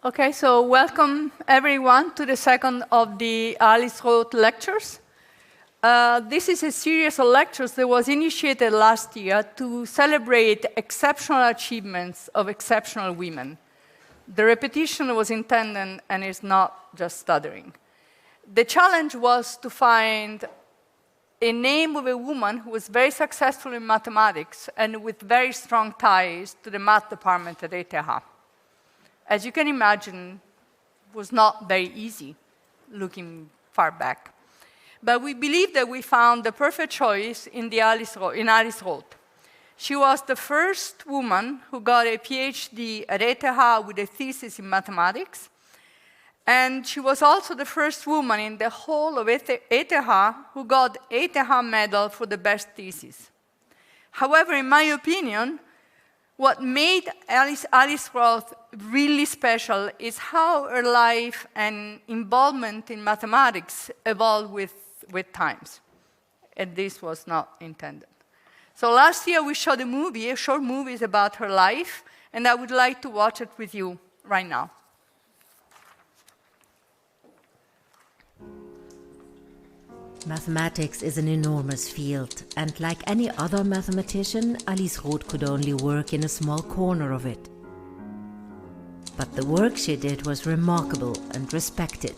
Okay, so welcome everyone to the second of the Alice Roth Lectures. This is a series of lectures that was initiated last year to celebrate exceptional achievements of exceptional women. The repetition was intended and is not just stuttering. The challenge was to find a name of a woman who was very successful in mathematics and with very strong ties to the math department at ETH. As you can imagine, it was not very easy looking far back. But we believe that we found the perfect choice in Alice Roth. She was the first woman who got a PhD at ETH with a thesis in mathematics. And she was also the first woman in the whole of ETH who got ETH medal for the best thesis. However, in my opinion, what made Alice Roth really special is how her life and involvement in mathematics evolved with times. And this was not intended. So last year we showed a short movie about her life, and I would like to watch it with you right now. Mathematics is an enormous field, and like any other mathematician, Alice Roth could only work in a small corner of it. But the work she did was remarkable and respected.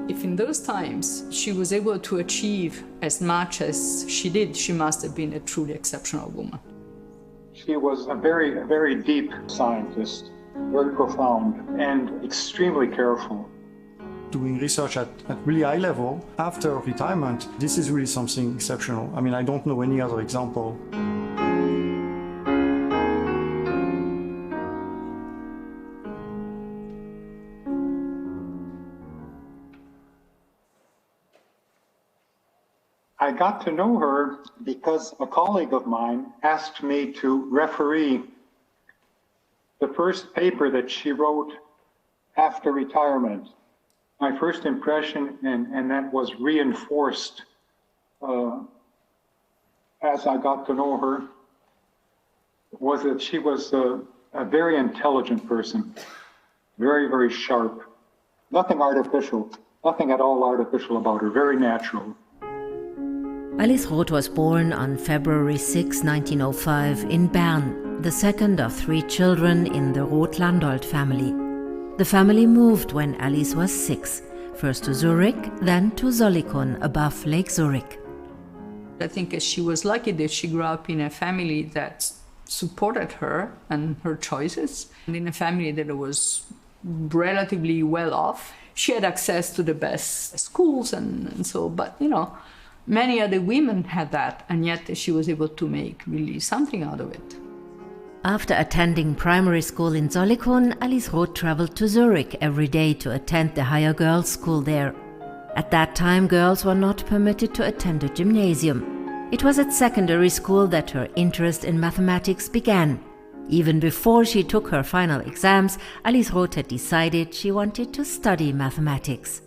If in those times she was able to achieve as much as she did, she must have been a truly exceptional woman. She was a very deep scientist, very profound and extremely careful. Doing research at really high level after retirement, this is really something exceptional. I mean, I don't know any other example. I got to know her because a colleague of mine asked me to referee the first paper that she wrote after retirement. My first impression, and that was reinforced as I got to know her, was that she was a very intelligent person, very sharp. Nothing artificial, nothing at all artificial about her, very natural. Alice Roth was born on February 6, 1905 in Bern, the second of 3 children in the Roth-Landolt family. The family moved when Alice was 6, first to Zurich, then to Sollikon above Lake Zurich. I think she was lucky that she grew up in a family that supported her and her choices, and in a family that was relatively well off. She had access to the best schools and so, but many other women had that, and yet she was able to make really something out of it. After attending primary school in Sollikon, Alice Roth traveled to Zurich every day to attend the higher girls' school there. At that time, girls were not permitted to attend a gymnasium. It was at secondary school that her interest in mathematics began. Even before she took her final exams, Alice Roth had decided she wanted to study mathematics.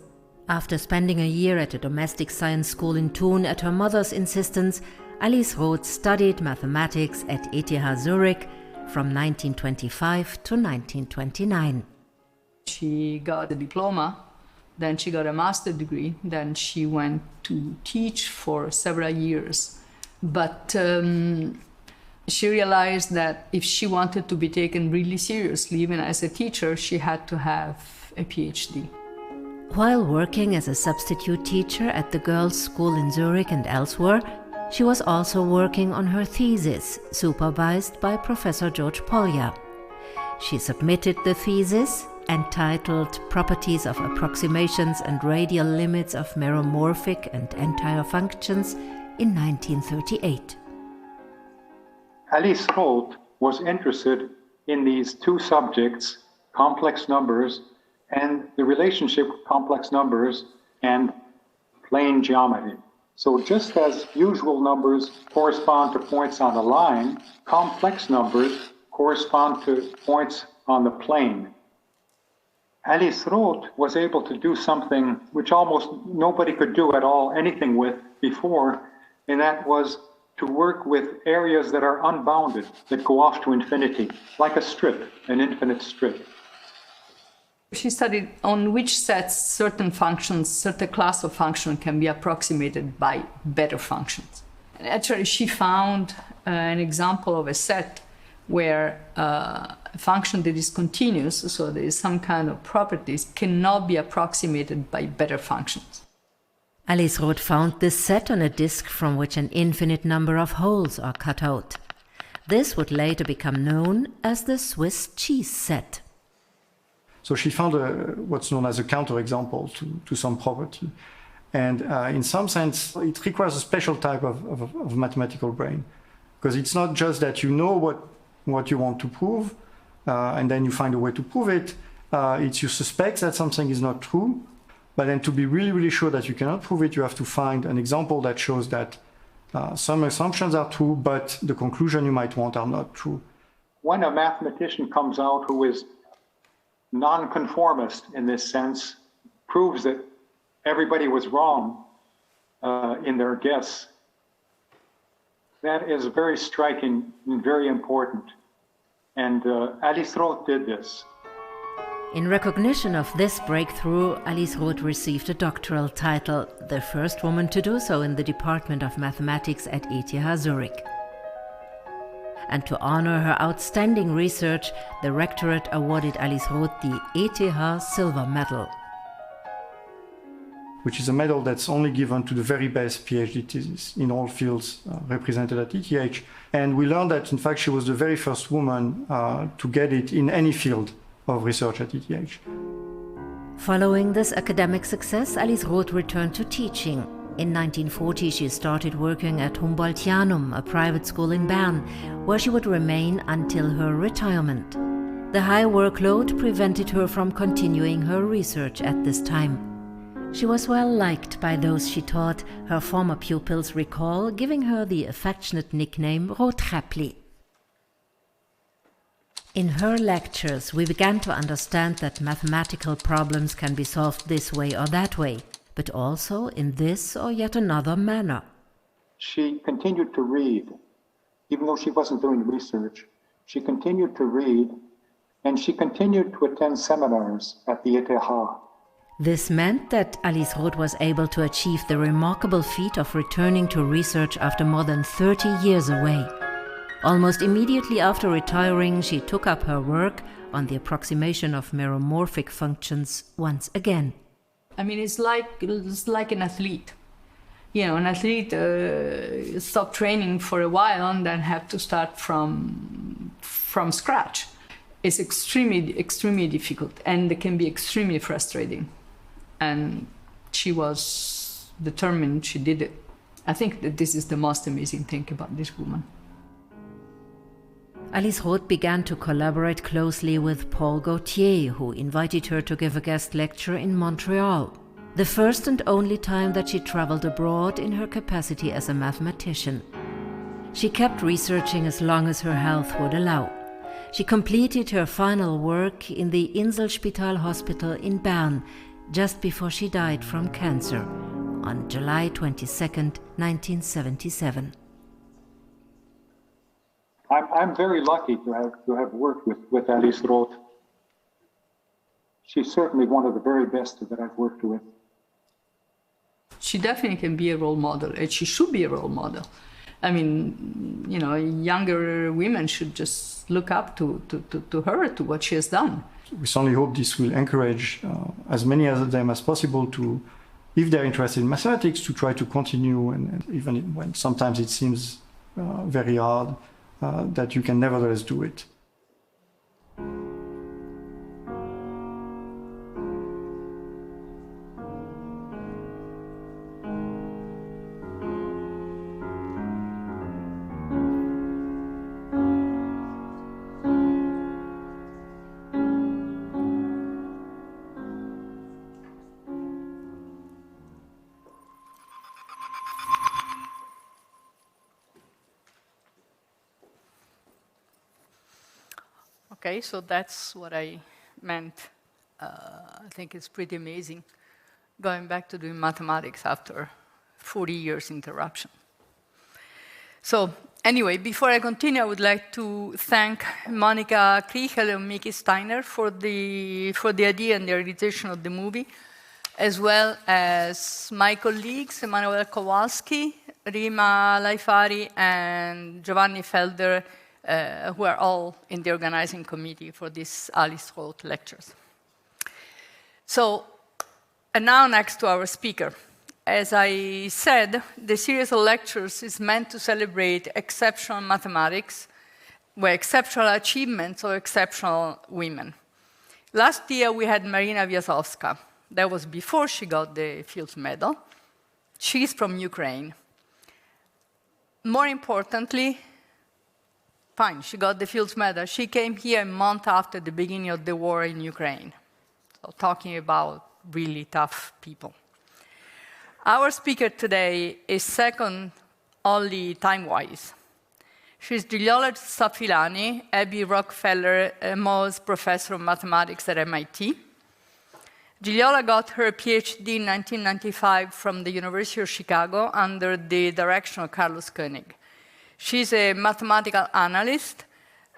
After spending a year at a domestic science school in Thun at her mother's insistence, Alice Roth studied mathematics at ETH Zurich from 1925 to 1929. She got a diploma, then she got a master's degree, then she went to teach for several years. But she realized that if she wanted to be taken really seriously, even as a teacher, she had to have a PhD. While working as a substitute teacher at the girls' school in Zurich and elsewhere, she was also working on her thesis, supervised by Professor George Polya. She submitted the thesis, entitled Properties of Approximations and Radial Limits of Meromorphic and Entire Functions, in 1938. Alice Roth was interested in these 2 subjects, complex numbers and the relationship with complex numbers and plane geometry. So just as usual numbers correspond to points on a line, complex numbers correspond to points on the plane. Alice Roth was able to do something which almost nobody could do at all anything with before, and that was to work with areas that are unbounded, that go off to infinity, like a strip, an infinite strip. She studied on which sets certain functions, certain class of function can be approximated by better functions. And actually, she found an example of a set where a function that is continuous, so there is some kind of properties, cannot be approximated by better functions. Alice Roth found this set on a disk from which an infinite number of holes are cut out. This would later become known as the Swiss cheese set. So she found what's known as a counterexample to some property. And in some sense, it requires a special type of mathematical brain. Because it's not just that you know what you want to prove, and then you find a way to prove it. It's you suspect that something is not true, but then to be really, really sure that you cannot prove it, you have to find an example that shows that some assumptions are true, but the conclusion you might want are not true. When a mathematician comes out who is nonconformist in this sense, proves that everybody was wrong in their guess, that is very striking and very important. And Alice Roth did this. In recognition of this breakthrough, Alice Roth received a doctoral title, the first woman to do so in the Department of Mathematics at ETH Zurich. And to honor her outstanding research, the rectorate awarded Alice Roth the ETH Silver Medal, which is a medal that's only given to the very best PhD thesis in all fields represented at ETH. And we learned that, in fact, she was the very first woman to get it in any field of research at ETH. Following this academic success, Alice Roth returned to teaching. In 1940, she started working at Humboldtianum, a private school in Bern, where she would remain until her retirement. The high workload prevented her from continuing her research at this time. She was well liked by those she taught. Her former pupils recall giving her the affectionate nickname Rothkäppli. In her lectures, we began to understand that mathematical problems can be solved this way or that way, but also in this or yet another manner. She continued to read, even though she wasn't doing research. She continued to read, and she continued to attend seminars at the ETH. This meant that Alice Roth was able to achieve the remarkable feat of returning to research after more than 30 years away. Almost immediately after retiring, she took up her work on the approximation of meromorphic functions once again. I mean, it's like an athlete. You know, an athlete stop training for a while and then have to start from scratch. It's extremely difficult, and it can be extremely frustrating. And she was determined, she did it. I think that this is the most amazing thing about this woman. Alice Roth began to collaborate closely with Paul Gaultier, who invited her to give a guest lecture in Montreal, the first and only time that she traveled abroad in her capacity as a mathematician. She kept researching as long as her health would allow. She completed her final work in the Inselspital Hospital in Bern just before she died from cancer on July 22, 1977. I'm very lucky to have worked with Alice Roth. She's certainly one of the very best that I've worked with. She definitely can be a role model, and she should be a role model. I mean, you know, younger women should just look up to her, to what she has done. We certainly hope this will encourage as many of them as possible to, if they're interested in mathematics, to try to continue, and even when sometimes it seems very hard, that you can nevertheless do it. Okay, so that's what I meant. I think it's pretty amazing going back to doing mathematics after 40 years interruption. So anyway, before I continue, I would like to thank Monica Kriechel and Mickey Steiner for the idea and the realization of the movie, as well as my colleagues, Emanuele Kowalski, Rima Laifari, and Giovanni Felder, who are all in the organizing committee for these Alice Roth lectures. So, and now next to our speaker. As I said, the series of lectures is meant to celebrate exceptional mathematics, where exceptional achievements or exceptional women. Last year, we had Marina Vyazovska. That was before she got the Fields Medal. She's from Ukraine. More importantly, fine, she got the Fields Medal. She came here a month after the beginning of the war in Ukraine. So talking about really tough people. Our speaker today is second only time-wise. She's Gigliola Staffilani, Abby Rockefeller Mauze Professor of Mathematics at MIT. Gigliola got her PhD in 1995 from the University of Chicago under the direction of Carlos Koenig. She's a mathematical analyst,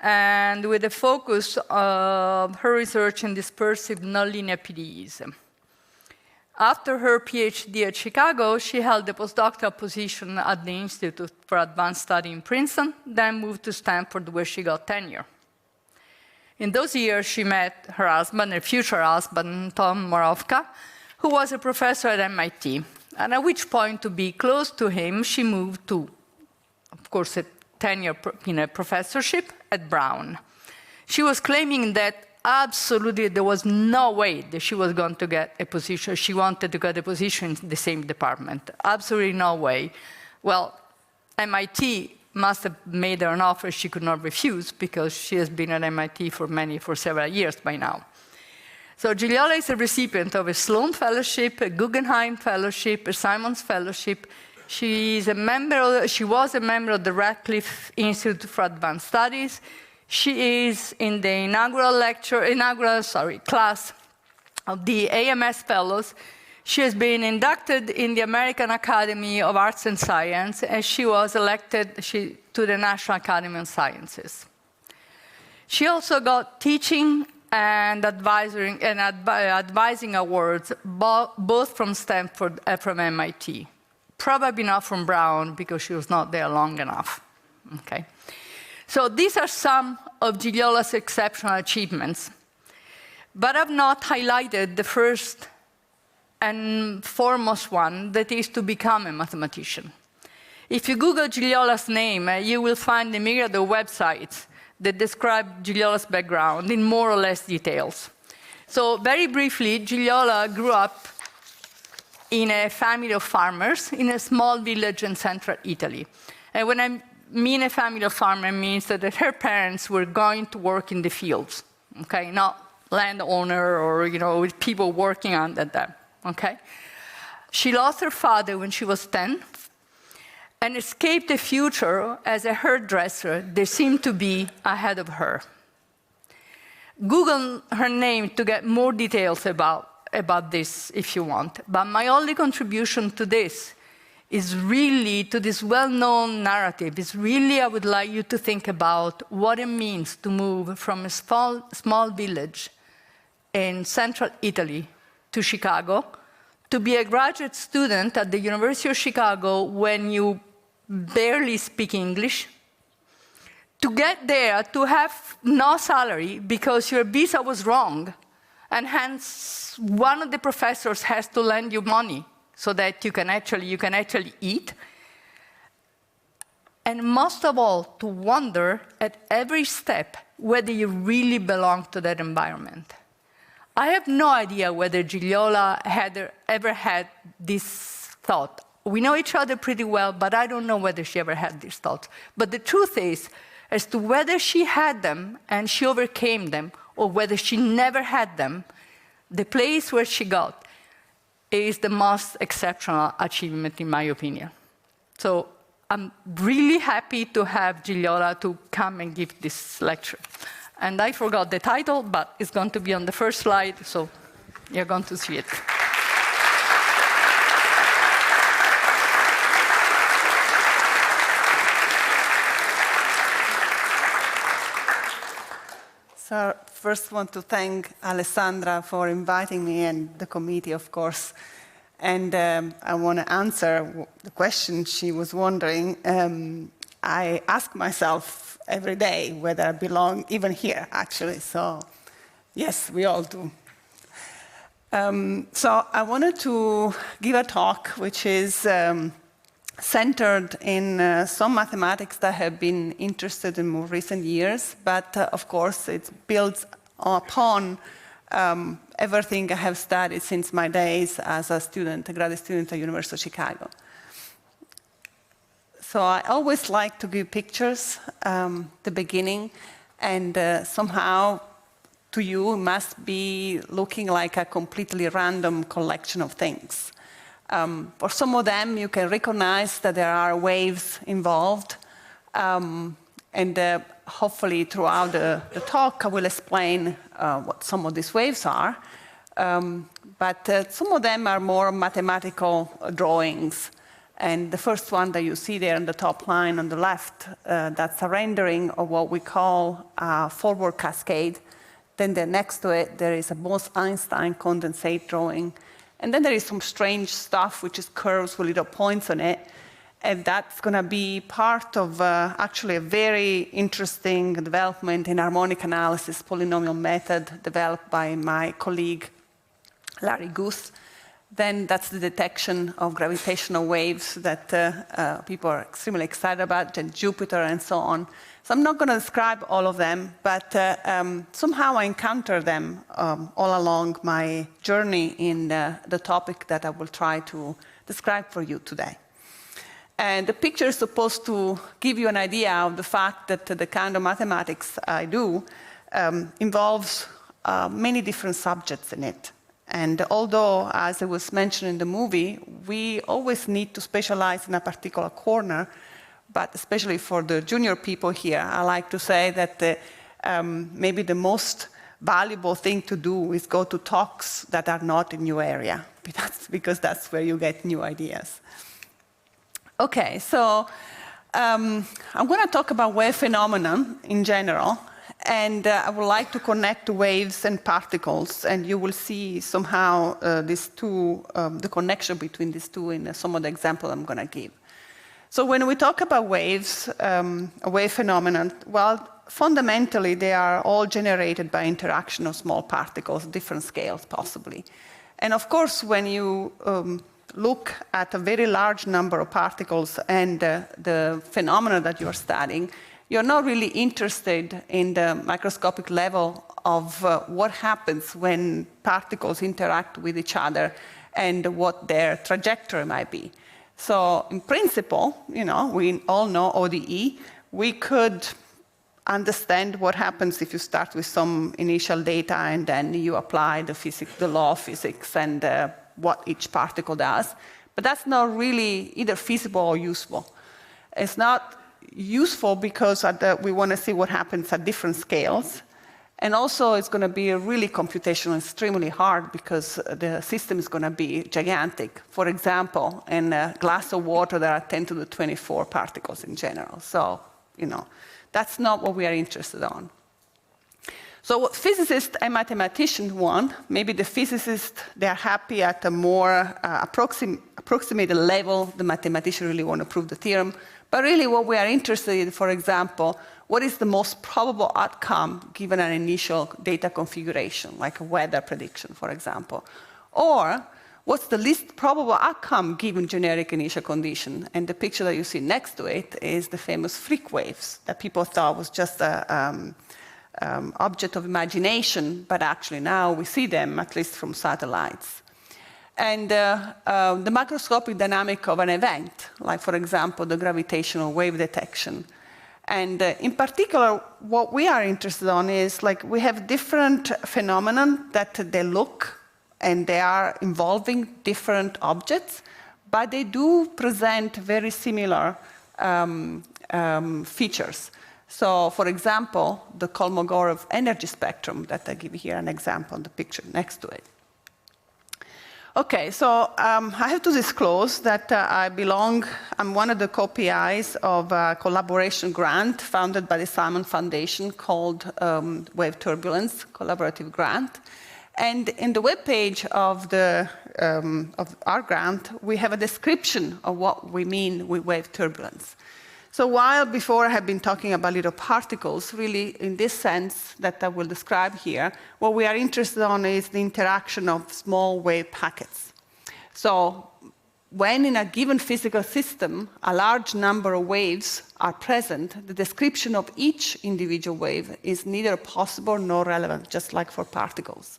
and with a focus of her research in dispersive nonlinear PDEs. After her PhD at Chicago, she held a postdoctoral position at the Institute for Advanced Study in Princeton, then moved to Stanford, where she got tenure. In those years, she met her husband, her future husband, Tom Moravka, who was a professor at MIT, and at which point, to be close to him, she moved to, of course, a tenure in a professorship at Brown. She was claiming that absolutely there was no way that she was going to get a position. She wanted to get a position in the same department. Absolutely no way. Well, MIT must have made her an offer she could not refuse, because she has been at MIT for several years by now. So Gigliola is a recipient of a Sloan Fellowship, a Guggenheim Fellowship, a Simons Fellowship. She was a member of the Radcliffe Institute for Advanced Studies. She is in the class of the AMS Fellows. She has been inducted in the American Academy of Arts and Science, and she was elected to the National Academy of Sciences. She also got teaching and advising awards, both from Stanford and from MIT. Probably not from Brown, because she was not there long enough. Okay. So these are some of Gigliola's exceptional achievements. But I've not highlighted the first and foremost one, that is to become a mathematician. If you Google Gigliola's name, you will find a myriad of websites that describe Gigliola's background in more or less details. So very briefly, Gigliola grew up in a family of farmers in a small village in central Italy. And when I mean a family of farmers, means that her parents were going to work in the fields, okay? Not landowner or, with people working under them, okay? She lost her father when she was 10 and escaped a future as a hairdresser that seemed to be ahead of her. Google her name to get more details about this if you want, but my only contribution to this is really to this well-known narrative. It's really, I would like you to think about what it means to move from a small village in central Italy to Chicago, to be a graduate student at the University of Chicago when you barely speak English, to get there, to have no salary because your visa was wrong, and hence one of the professors has to lend you money so that you can actually eat. And most of all, to wonder at every step whether you really belong to that environment. I have no idea whether Gigliola had ever had this thought. We know each other pretty well, but I don't know whether she ever had these thoughts. But the truth is, as to whether she had them and she overcame them, or whether she never had them, the place where she got is the most exceptional achievement, in my opinion. So I'm really happy to have Gigliola to come and give this lecture. And I forgot the title, but it's going to be on the first slide, so you're going to see it. So first want to thank Alessandra for inviting me and the committee, of course. And I want to answer the question she was wondering. I ask myself every day whether I belong even here, actually. So yes, we all do. So I wanted to give a talk which is centered in some mathematics that have been interested in more recent years, but of course it builds upon everything I have studied since my days as a student, a graduate student at University of Chicago. So I always like to give pictures, the beginning, and somehow to you it must be looking like a completely random collection of things. For some of them, you can recognize that there are waves involved, and hopefully throughout the talk, I will explain what some of these waves are. But some of them are more mathematical drawings. And the first one that you see there on the top line on the left, that's a rendering of what we call a forward cascade. Then next to it, there is a Bose-Einstein condensate drawing. And then there is some strange stuff, which is curves with little points on it. And that's going to be part of actually a very interesting development in harmonic analysis polynomial method developed by my colleague, Larry Guth. Then that's the detection of gravitational waves that people are extremely excited about, and Jupiter and so on. So I'm not going to describe all of them, but somehow I encounter them all along my journey in the topic that I will try to describe for you today. And the picture is supposed to give you an idea of the fact that the kind of mathematics I do involves many different subjects in it. And although, as it was mentioned in the movie, we always need to specialize in a particular corner, but especially for the junior people here, I like to say that maybe the most valuable thing to do is go to talks that are not in your area, because that's where you get new ideas. Okay, so I'm going to talk about wave phenomenon in general, and I would like to connect waves and particles, and you will see somehow these two, the connection between these two in some of the examples I'm going to give. So when we talk about waves, a wave phenomenon, well, fundamentally they are all generated by interaction of small particles, different scales possibly. And of course, when you look at a very large number of particles and the phenomena that you're studying, you're not really interested in the microscopic level of what happens when particles interact with each other and what their trajectory might be. So in principle, you know, we all know ODE. We could understand what happens if you start with some initial data and then you apply the law of physics and what each particle does. But that's not really either feasible or useful. It's not useful because we want to see what happens at different scales. And also, it's going to be really computational, extremely hard, because the system is going to be gigantic. For example, in a glass of water, there are 10 to the 24 particles in general. So, you know, that's not what we are interested in. So what physicists and mathematicians want, maybe the physicists, they are happy at a more approximated level. The mathematicians really want to prove the theorem. But really what we are interested in, for example, what is the most probable outcome given an initial data configuration, like a weather prediction, for example? Or what's the least probable outcome given generic initial condition? And the picture that you see next to it is the famous freak waves that people thought was just an object of imagination, but actually now we see them, at least from satellites. And the macroscopic dynamic of an event, like, for example, the gravitational wave detection. And in particular, what we are interested in is, like, we have different phenomena that they look and they are involving different objects, but they do present very similar features. So, for example, the Kolmogorov energy spectrum that I give here an example in the picture next to it. Okay, so I have to disclose that I'm one of the co-PIs of a collaboration grant founded by the Simon Foundation called Wave Turbulence Collaborative Grant. And in the webpage of our grant, we have a description of what we mean with wave turbulence. So while before I have been talking about little particles, really in this sense that I will describe here, what we are interested in is the interaction of small wave packets. So when in a given physical system, a large number of waves are present, the description of each individual wave is neither possible nor relevant, just like for particles.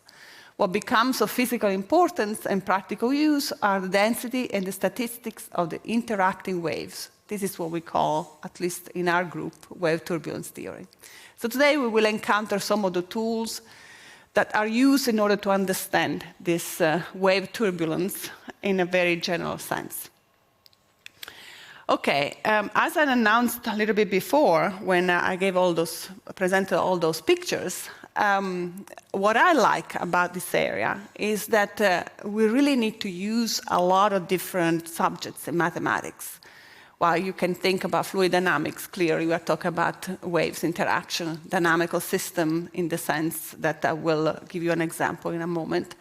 What becomes of physical importance and practical use are the density and the statistics of the interacting waves. This is what we call, at least in our group, wave turbulence theory. So today we will encounter some of the tools that are used in order to understand this wave turbulence in a very general sense. Okay, as I announced a little bit before, when I presented all those pictures, what I like about this area is that we really need to use a lot of different subjects in mathematics. While you can think about fluid dynamics, clearly we are talking about waves interaction, dynamical system in the sense that I will give you an example in a moment.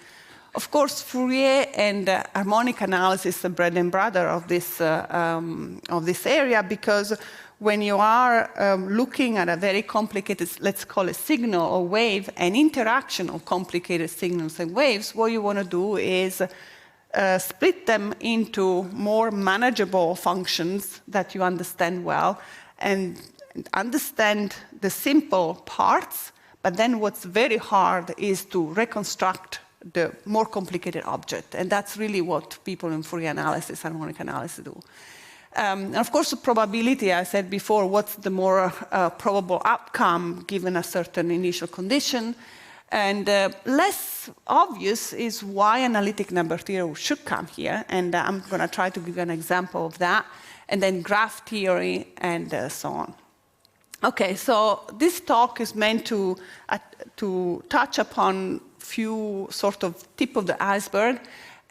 Of course, Fourier and harmonic analysis are the bread and butter of this area, because when you are looking at a very complicated, let's call it signal or wave, and interaction of complicated signals and waves, what you want to do is split them into more manageable functions that you understand well, and understand the simple parts, but then what's very hard is to reconstruct the more complicated object. And that's really what people in Fourier analysis, harmonic analysis do. And of course, the probability, I said before, what's the more probable outcome given a certain initial condition. And less obvious is why analytic number theory should come here. And I'm going to try to give you an example of that. And then graph theory and so on. Okay, so this talk is meant to touch upon few sort of tip of the iceberg.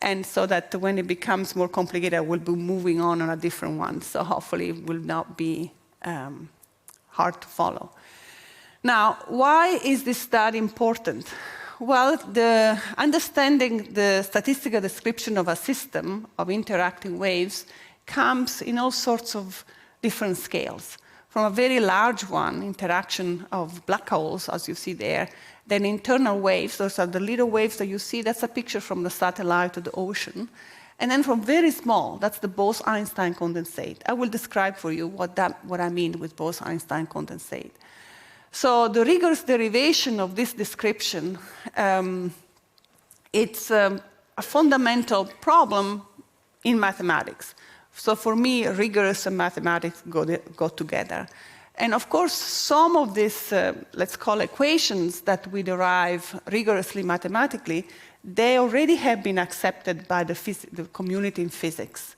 And so that when it becomes more complicated, I will be moving on a different one. So hopefully it will not be hard to follow. Now, why is this study important? Well, understanding the statistical description of a system of interacting waves comes in all sorts of different scales. From a very large one, interaction of black holes, as you see there, then internal waves, those are the little waves that you see, that's a picture from the satellite to the ocean. And then from very small, that's the Bose-Einstein condensate. I will describe for you what I mean with Bose-Einstein condensate. So the rigorous derivation of this description, it's a fundamental problem in mathematics. So for me, rigorous and mathematics go together. And of course, some of these, let's call equations that we derive rigorously mathematically, they already have been accepted by the community in physics.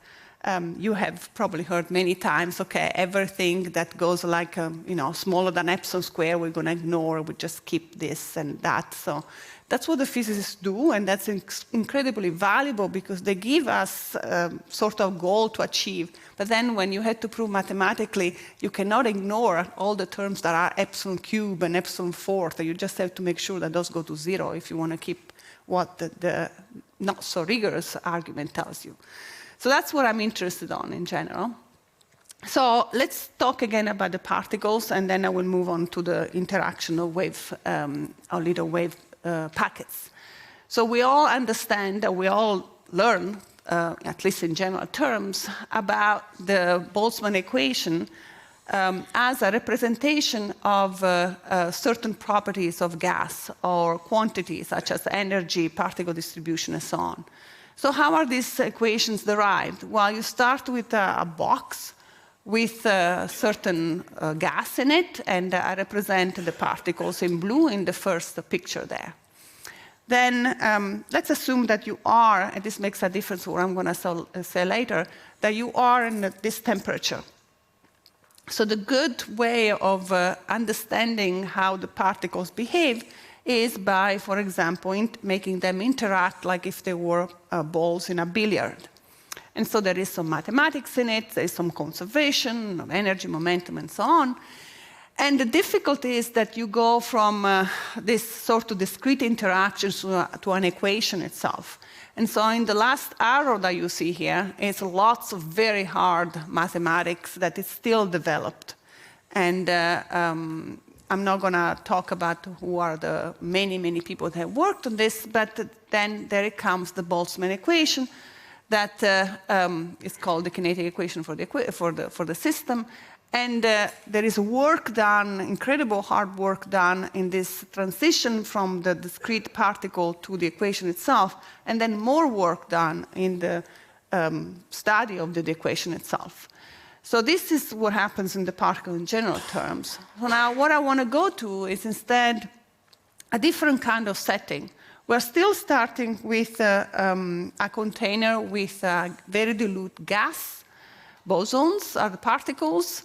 You have probably heard many times, okay, everything that goes like, smaller than epsilon square, we're going to ignore, we just keep this and that. So that's what the physicists do, and that's incredibly valuable because they give us sort of goal to achieve. But then when you had to prove mathematically, you cannot ignore all the terms that are epsilon cube and epsilon fourth. You just have to make sure that those go to zero if you want to keep what the not so rigorous argument tells you. So that's what I'm interested in general. So let's talk again about the particles, and then I will move on to the interaction of little wave packets. So we all understand, we all learn, at least in general terms, about the Boltzmann equation as a representation of certain properties of gas or quantities, such as energy, particle distribution, and so on. So how are these equations derived? Well, you start with a box with certain gas in it, and I represent the particles in blue in the first picture there. Then let's assume that you are, and this makes a difference what I'm going to say later, that you are in this temperature. So the good way of understanding how the particles behave is by, for example, making them interact like if they were balls in a billiard. And so there is some mathematics in it, there is some conservation of energy, momentum, and so on. And the difficulty is that you go from this sort of discrete interactions to an equation itself. And so in the last arrow that you see here is lots of very hard mathematics that is still developed. And I'm not going to talk about who are the many, many people that have worked on this, but then there it comes the Boltzmann equation that is called the kinetic equation for the system. And there is work done, incredible hard work done in this transition from the discrete particle to the equation itself, and then more work done in the study of the equation itself. So this is what happens in the particle in general terms. So now what I want to go to is instead a different kind of setting. We're still starting with a container with very dilute gas. Bosons are the particles.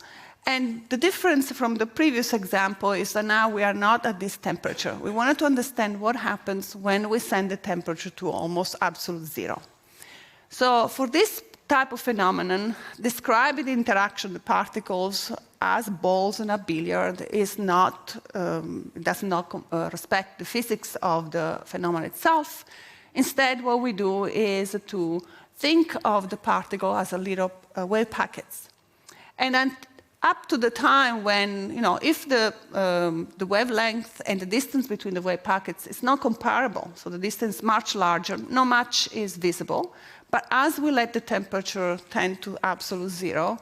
And the difference from the previous example is that now we are not at this temperature. We wanted to understand what happens when we send the temperature to almost absolute zero. So for this type of phenomenon, describing the interaction of the particles as balls in a billiard is not, does not respect the physics of the phenomenon itself. Instead, what we do is to think of the particle as a little wave packets. And then up to the time when, if the wavelength and the distance between the wave packets is not comparable, so the distance is much larger, not much is visible. But as we let the temperature tend to absolute zero,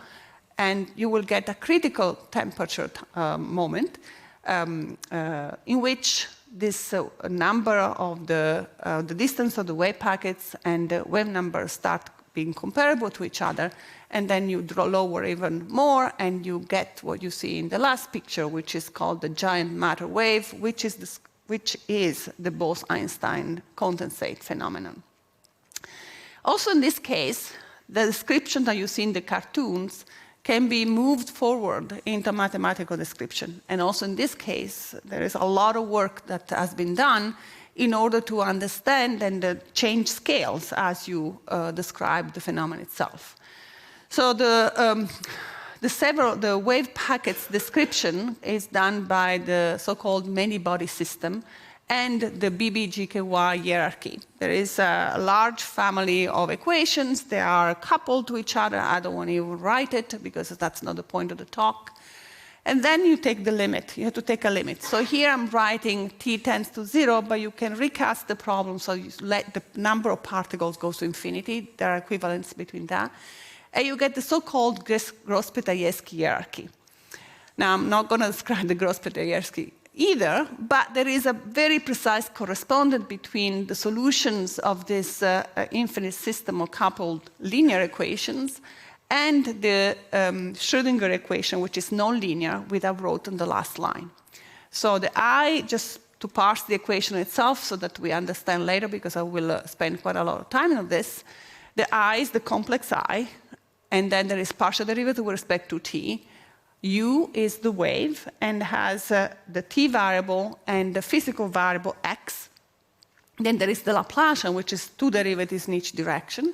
and you will get a critical temperature moment in which this number of the distance of the wave packets and the wave numbers start being comparable to each other, and then you lower even more, and you get what you see in the last picture, which is called the giant matter wave, which is the Bose-Einstein condensate phenomenon. Also in this case, the description that you see in the cartoons can be moved forward into mathematical description. And also in this case, there is a lot of work that has been done in order to understand and change scales as you describe the phenomenon itself. So the wave packets description is done by the so-called many-body system and the BBGKY hierarchy. There is a large family of equations. They are coupled to each other. I don't want to even write it because that's not the point of the talk. And then you take the limit. You have to take a limit. So here I'm writing t tends to 0, but you can recast the problem so you let the number of particles go to infinity. There are equivalents between that. And you get the so-called Gross-Petayeski hierarchy. Now, I'm not going to describe the Gross-Petayeski either, but there is a very precise correspondence between the solutions of this infinite system of coupled linear equations and the Schrödinger equation, which is nonlinear, which I wrote on the last line. So the I, just to parse the equation itself so that we understand later, because I will spend quite a lot of time on this, the I is the complex I, and then there is partial derivative with respect to t. U is the wave and has the t variable and the physical variable x. Then there is the Laplacian, which is two derivatives in each direction.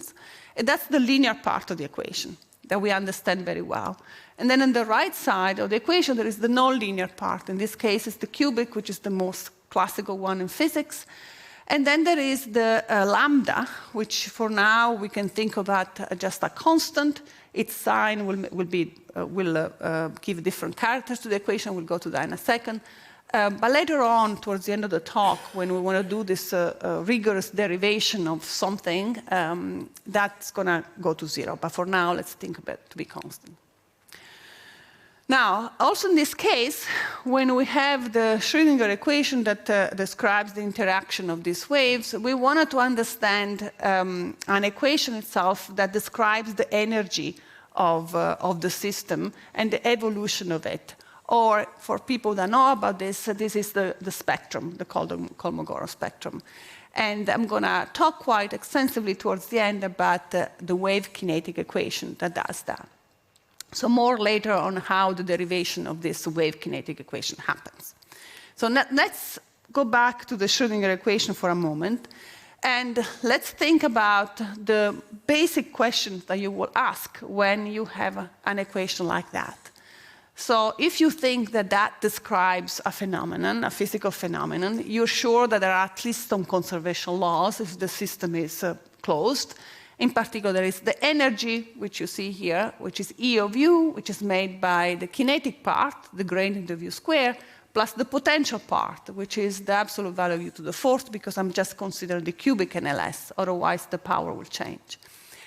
And that's the linear part of the equation that we understand very well. And then on the right side of the equation, there is the nonlinear part. In this case, it's the cubic, which is the most classical one in physics. And then there is the lambda, which for now we can think about just a constant. Its sign will give different characters to the equation. We'll go to that in a second. But later on, towards the end of the talk, when we want to do this rigorous derivation of something, that's going to go to 0. But for now, let's think about it to be constant. Now, also in this case, when we have the Schrödinger equation that describes the interaction of these waves, we wanted to understand an equation itself that describes the energy of the system and the evolution of it. Or for people that know about this, this is the spectrum, the Kolmogorov spectrum. And I'm going to talk quite extensively towards the end about the wave kinetic equation that does that. So more later on how the derivation of this wave kinetic equation happens. So let's go back to the Schrödinger equation for a moment, and let's think about the basic questions that you will ask when you have an equation like that. So if you think that that describes a phenomenon, a physical phenomenon, you're sure that there are at least some conservation laws if the system is closed. In particular, there is the energy, which you see here, which is E of u, which is made by the kinetic part, the gradient of u squared, plus the potential part, which is the absolute value of u to the fourth, because I'm just considering the cubic NLS, otherwise the power will change.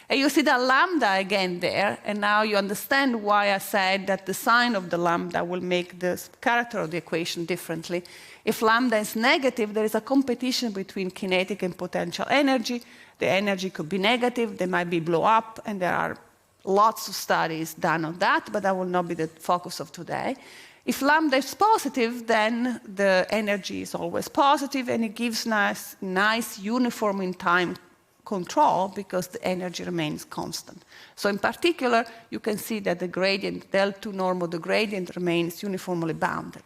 And you see the lambda again there, and now you understand why I said that the sign of the lambda will make the character of the equation differently. If lambda is negative, there is a competition between kinetic and potential energy. The energy could be negative, they might be blow up, and there are lots of studies done on that, but that will not be the focus of today. If lambda is positive, then the energy is always positive, and it gives nice uniform in time control because the energy remains constant. So in particular, you can see that the gradient, del2 norm of the gradient remains uniformly bounded.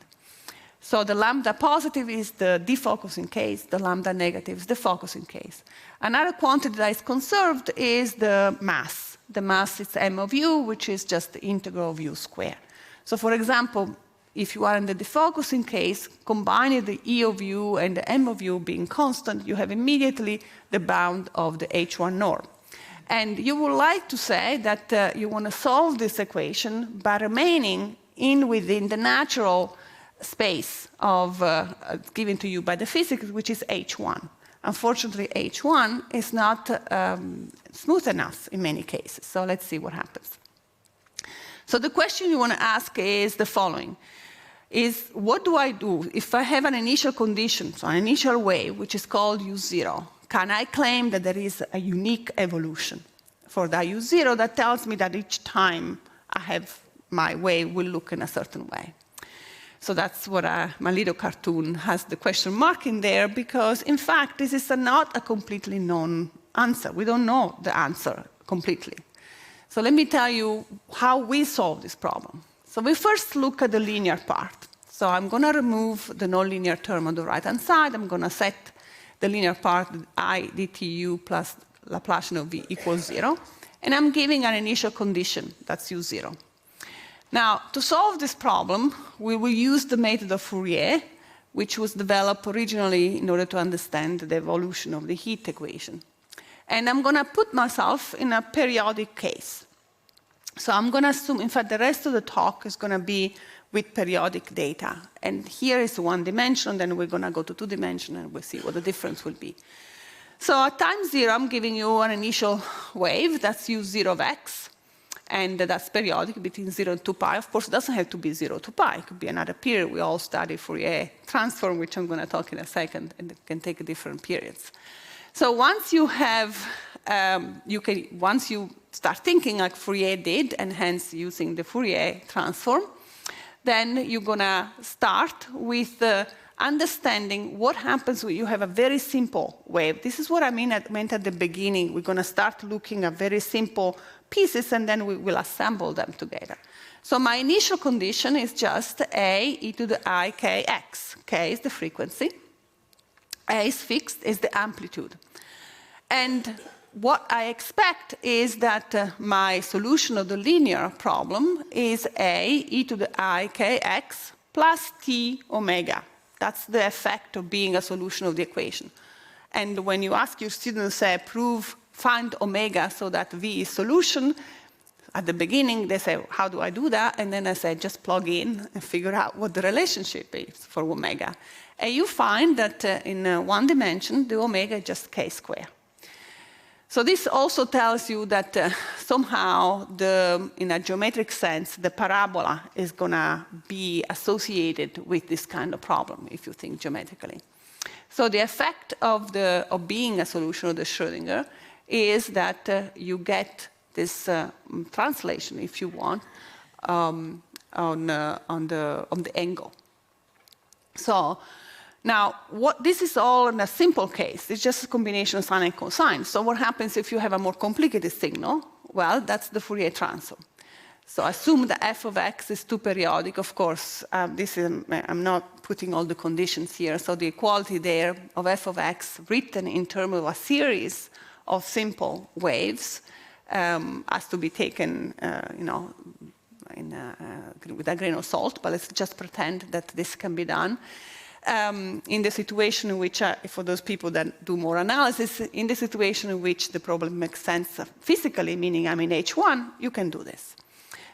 So the lambda positive is the defocusing case, the lambda negative is the focusing case. Another quantity that is conserved is the mass. The mass is m of u, which is just the integral of u squared. So for example, if you are in the defocusing case, combining the E of u and the m of u being constant, you have immediately the bound of the H1 norm. And you would like to say that you want to solve this equation by remaining within the natural space of given to you by the physics, which is H1. Unfortunately, H1 is not smooth enough in many cases. So let's see what happens. So the question you want to ask is the following. Is what do I do if I have an initial condition, so an initial wave, which is called U0? Can I claim that there is a unique evolution for that U0 that tells me that each time I have my wave will look in a certain way? So that's what my little cartoon has the question mark in there, because in fact this is not a completely known answer. We don't know the answer completely. So let me tell you how we solve this problem. So we first look at the linear part. So I'm going to remove the nonlinear term on the right-hand side. I'm going to set the linear part I dtu plus Laplacian of v equals 0. And I'm giving an initial condition, that's u0. Now, to solve this problem, we will use the method of Fourier, which was developed originally in order to understand the evolution of the heat equation. And I'm going to put myself in a periodic case. So I'm going to assume, in fact, the rest of the talk is going to be with periodic data. And here is one dimension, then we're going to go to two dimensions, and we'll see what the difference will be. So at time 0, I'm giving you an initial wave, that's u0 of x, and that's periodic between 0 and 2 pi. Of course, it doesn't have to be 0 to pi. It could be another period. We all study Fourier transform, which I'm going to talk in a second, and it can take different periods. So once you have, once you start thinking like Fourier did, and hence using the Fourier transform, then you're going to start with understanding what happens when you have a very simple wave. This is what I meant at the beginning. We're going to start looking at very simple pieces, and then we will assemble them together. So my initial condition is just a e to the I kx. K is the frequency. A is fixed, is the amplitude. And what I expect is that my solution of the linear problem is a e to the I kx plus t omega. That's the effect of being a solution of the equation. And when you ask your students, say, find omega so that v is solution, at the beginning they say, how do I do that? And then I say, just plug in and figure out what the relationship is for omega. And you find that in one dimension, the omega is just k squared. So this also tells you that somehow, in a geometric sense, the parabola is going to be associated with this kind of problem, if you think geometrically. So the effect of being a solution of the Schrödinger is that you get this translation, if you want, on the angle. So now, this is all in a simple case. It's just a combination of sine and cosine. So what happens if you have a more complicated signal? Well, that's the Fourier transform. So assume that f of x is 2 periodic. Of course, I'm not putting all the conditions here. So the equality there of f of x written in terms of a series of simple waves has to be taken, with a grain of salt. But let's just pretend that this can be done. In the situation in which, for those people that do more analysis, in the situation in which the problem makes sense physically, meaning I'm in H1, you can do this.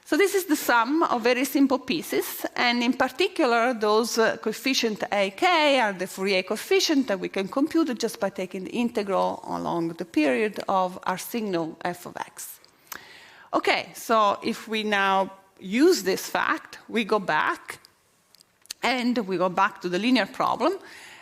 So this is the sum of very simple pieces, and in particular, those coefficient AK are the Fourier coefficient that we can compute just by taking the integral along the period of our signal f of x. Okay, so if we now use this fact, we go back, and we go back to the linear problem,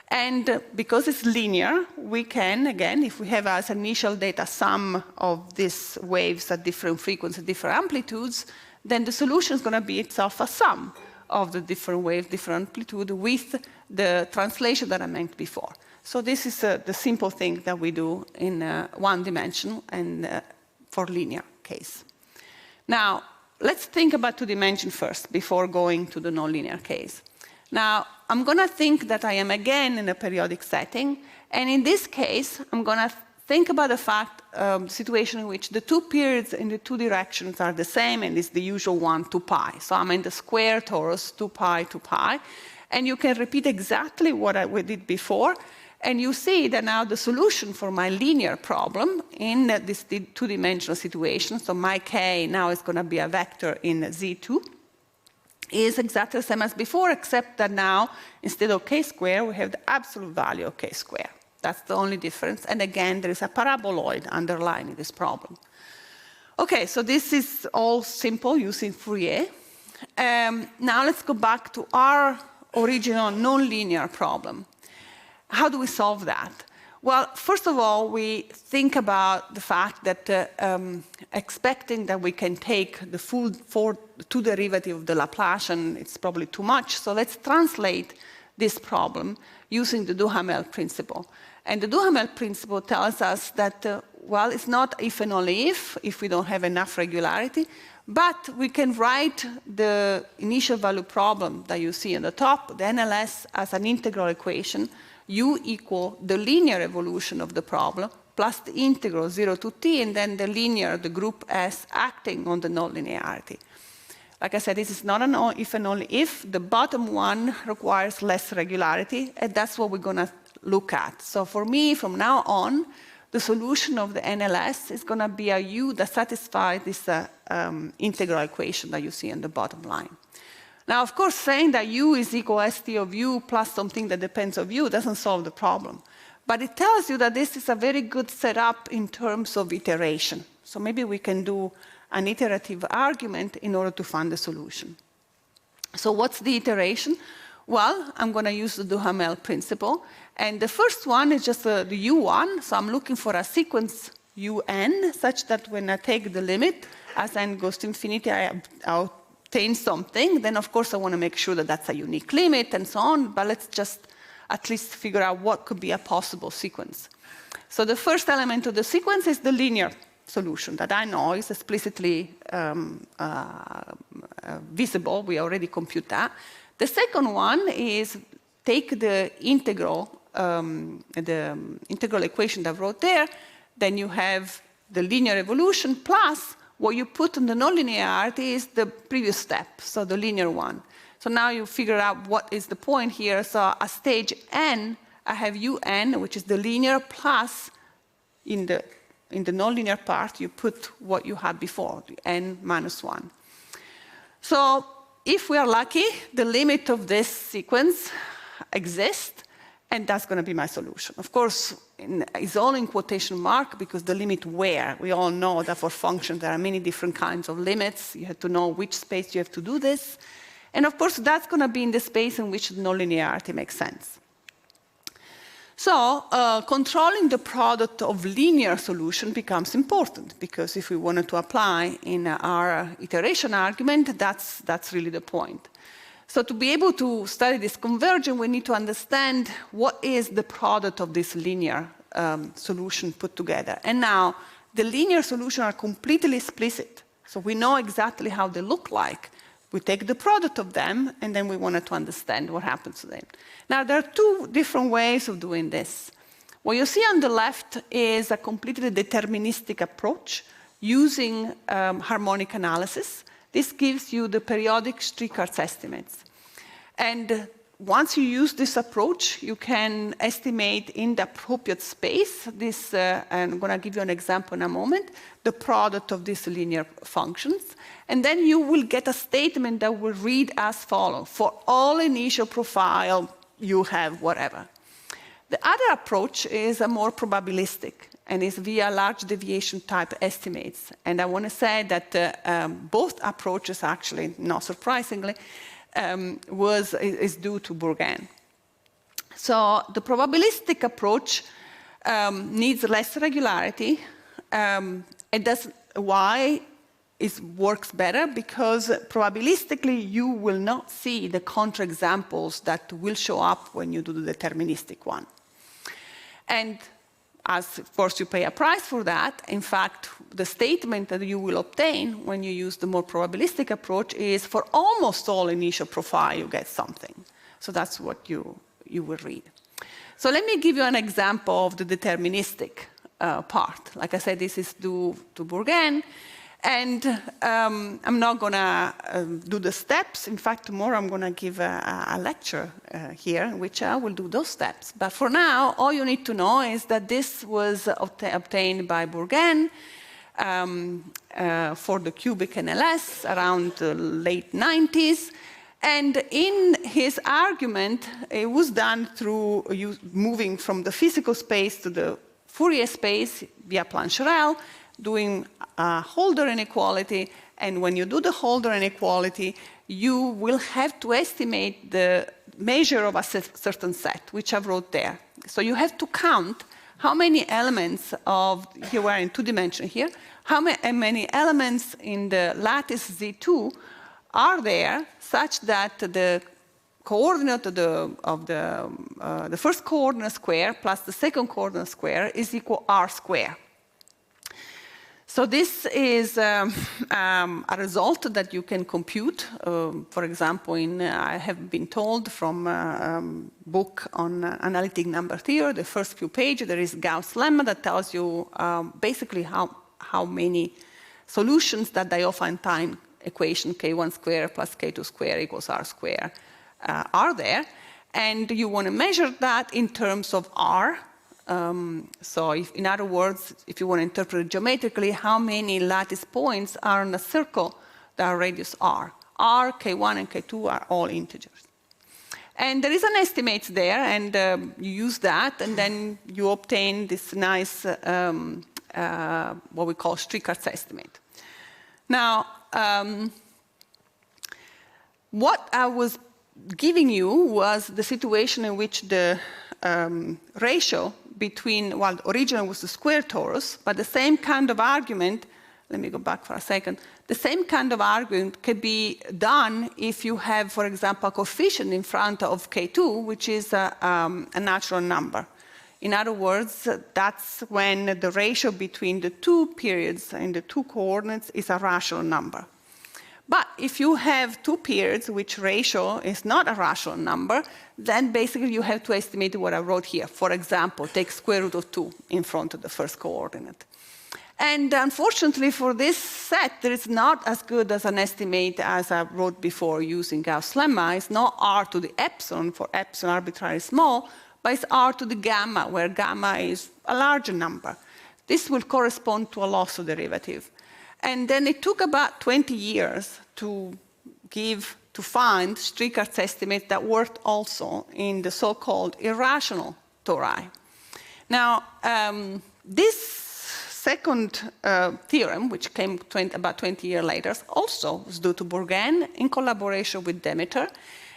and because it's linear, we can, again, if we have as initial data sum of these waves at different frequencies, different amplitudes, then the solution is going to be itself a sum of the different waves, different amplitude, with the translation that I meant before. So this is the simple thing that we do in one dimension and for linear case. Now, let's think about two dimension first before going to the nonlinear case. Now, I'm going to think that I am again in a periodic setting, and in this case, I'm going to think about the fact, situation in which the two periods in the two directions are the same, and it's the usual one, 2 pi. So I'm in the square torus, 2 pi, 2 pi, and you can repeat exactly what we did before, and you see that now the solution for my linear problem in this two-dimensional situation, so my k now is going to be a vector in Z2, is exactly the same as before, except that now, instead of k squared, we have the absolute value of k squared. That's the only difference. And again, there is a paraboloid underlying this problem. Okay, so this is all simple using Fourier. Now let's go back to our original nonlinear problem. How do we solve that? Well, first of all, we think about the fact that expecting that we can take the full two derivative of the Laplacian, it's probably too much. So let's translate this problem using the Duhamel principle. And the Duhamel principle tells us that, well, it's not if and only if we don't have enough regularity, but we can write the initial value problem that you see on the top, the NLS, as an integral equation, u equal the linear evolution of the problem plus the integral 0 to t, and then the linear, the group S, acting on the nonlinearity. Like I said, this is not an if and only if. The bottom one requires less regularity, and that's what we're going to look at. So for me, from now on, the solution of the NLS is going to be a u that satisfies this integral equation that you see on the bottom line. Now, of course, saying that u is equal st of u plus something that depends on u doesn't solve the problem. But it tells you that this is a very good setup in terms of iteration. So maybe we can do an iterative argument in order to find the solution. So what's the iteration? Well, I'm going to use the Duhamel principle. And the first one is just the u1. So I'm looking for a sequence un such that when I take the limit, as n goes to infinity, I obtain something. Then, of course, I want to make sure that that's a unique limit and so on. But let's just at least figure out what could be a possible sequence. So the first element of the sequence is the linear solution that I know is explicitly visible. We already compute that. The second one is take the integral equation that I wrote there, then you have the linear evolution plus what you put in the nonlinearity is the previous step, so the linear one. So now you figure out what is the point here. So at stage n, I have un, which is the linear plus in the nonlinear part, you put what you had before, the n minus 1. So if we are lucky, the limit of this sequence exists, and that's going to be my solution. Of course, it's all in quotation mark because the limit where. We all know that for functions there are many different kinds of limits. You have to know which space you have to do this. And of course, that's going to be in the space in which the nonlinearity makes sense. So controlling the product of linear solution becomes important because if we wanted to apply in our iteration argument, that's really the point. So to be able to study this convergence, we need to understand what is the product of this linear solution put together. And now the linear solutions are completely explicit. So we know exactly how they look like. We take the product of them, and then we wanted to understand what happens to them. Now, there are two different ways of doing this. What you see on the left is a completely deterministic approach using harmonic analysis. This gives you the periodic Strickhardt estimates. And once you use this approach, you can estimate in the appropriate space this, and I'm going to give you an example in a moment, the product of these linear functions. And then you will get a statement that will read as follows. For all initial profile, you have whatever. The other approach is a more probabilistic and is via large deviation type estimates. And I want to say that both approaches, actually, not surprisingly, is due to Bourgain. So the probabilistic approach needs less regularity. Why it works better? Because probabilistically you will not see the counterexamples that will show up when you do the deterministic one. And as, of course, you pay a price for that. In fact, the statement that you will obtain when you use the more probabilistic approach is for almost all initial profile, you get something. So that's what you will read. So let me give you an example of the deterministic part. Like I said, this is due to Bourgain. And I'm not going to do the steps. In fact, tomorrow I'm going to give a lecture here in which I will do those steps. But for now, all you need to know is that this was obtained by Bourgain for the cubic NLS around the late 90s. And in his argument, it was done through moving from the physical space to the Fourier space via Plancherel, doing a Holder inequality, and when you do the Holder inequality, you will have to estimate the measure of a certain set, which I wrote there. So you have to count how many elements of, here we're in 2 dimensions here, how many elements in the lattice Z2 are there such that the coordinate of the first coordinate square plus the second coordinate square is equal R square. So this is a result that you can compute. For example, I have been told from a book on analytic number theory, the first few pages, there is Gauss' lemma that tells you basically how many solutions that Diophantine equation k1 square plus k2 square equals R square are there. And you want to measure that in terms of R. So in other words, if you want to interpret it geometrically, how many lattice points are in a circle that are radius R? R, K1, and K2 are all integers. And there is an estimate there, and you use that, and then you obtain this nice, what we call Strickhardt estimate. Now, what I was giving you was the situation in which the ratio between, well, originally was the square torus, but the same kind of argument, let me go back for a second, the same kind of argument can be done if you have, for example, a coefficient in front of K2, which is a natural number. In other words, that's when the ratio between the two periods and the two coordinates is a rational number. But if you have two periods which ratio is not a rational number, then basically you have to estimate what I wrote here. For example, take square root of 2 in front of the first coordinate. And unfortunately for this set, there is not as good as an estimate as I wrote before using Gauss' lemma. It's not R to the epsilon for epsilon arbitrarily small, but it's R to the gamma, where gamma is a larger number. This will correspond to a loss derivative. And then it took about 20 years to find Strickhardt estimates that worked also in the so-called irrational tori. Now, this second theorem, which came about 20 years later, also was due to Bourgain in collaboration with Demeter,